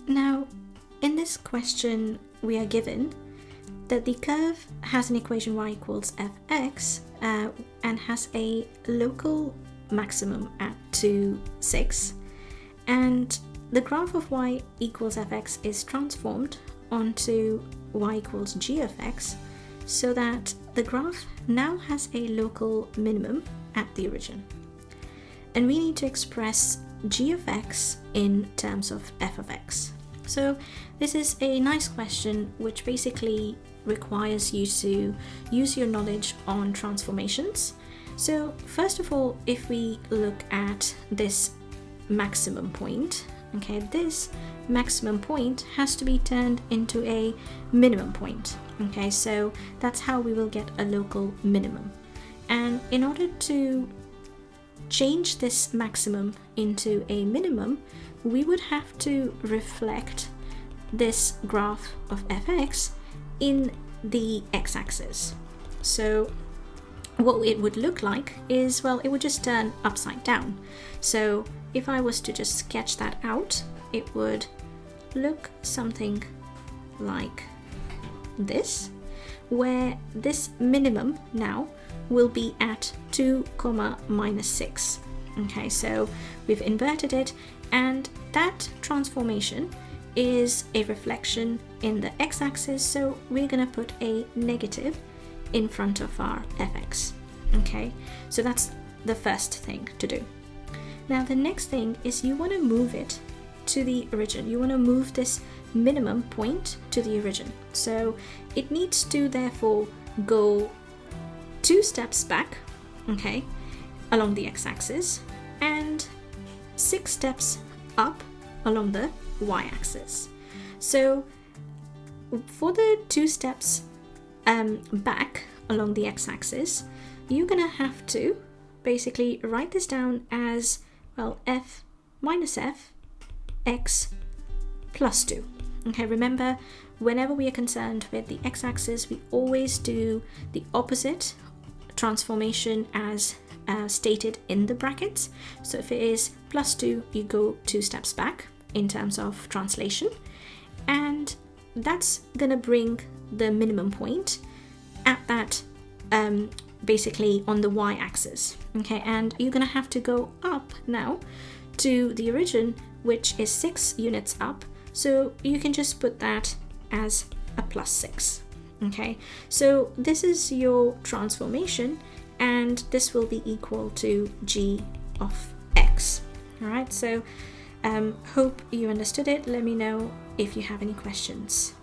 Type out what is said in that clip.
Now, in this question, we are given that the curve has an equation y equals fx and has a local maximum at 2, 6, and the graph of y equals fx is transformed onto y equals g of x, so that the graph now has a local minimum at the origin. And we need to express g of x in terms of f of x. So this is a nice question which basically requires you to use your knowledge on transformations. So first of all, if we look at this maximum point, okay, this maximum point has to be turned into a minimum point. Okay, so that's how we will get a local minimum. And in order to change this maximum into a minimum, we would have to reflect this graph of fx in the x-axis. So what it would look like is, well, it would just turn upside down. So if I was to just sketch that out, it would look something like this, where this minimum now will be at 2, minus 6. Okay, so we've inverted it, and that transformation is a reflection in the x-axis, so we're going to put a negative in front of our fx. Okay, so that's the first thing to do. Now the next thing is you want to move it to the origin. You want to move this minimum point to the origin. So it needs to therefore go 2 steps back, okay, along the x-axis, and 6 steps up along the y-axis. So for the 2 steps back along the x-axis, you're gonna have to basically write this down as, well, f minus f x plus 2. Okay, remember, whenever we are concerned with the x-axis, we always do the opposite transformation as stated in the brackets. So if it is plus 2, you go 2 steps back in terms of translation, and that's gonna bring the minimum point at that basically on the y-axis. Okay, and you're gonna have to go up now to the origin, which is 6 units up, so you can just put that as a plus 6. Okay, so this is your transformation, and this will be equal to g of x. All right, so hope you understood it. Let me know if you have any questions.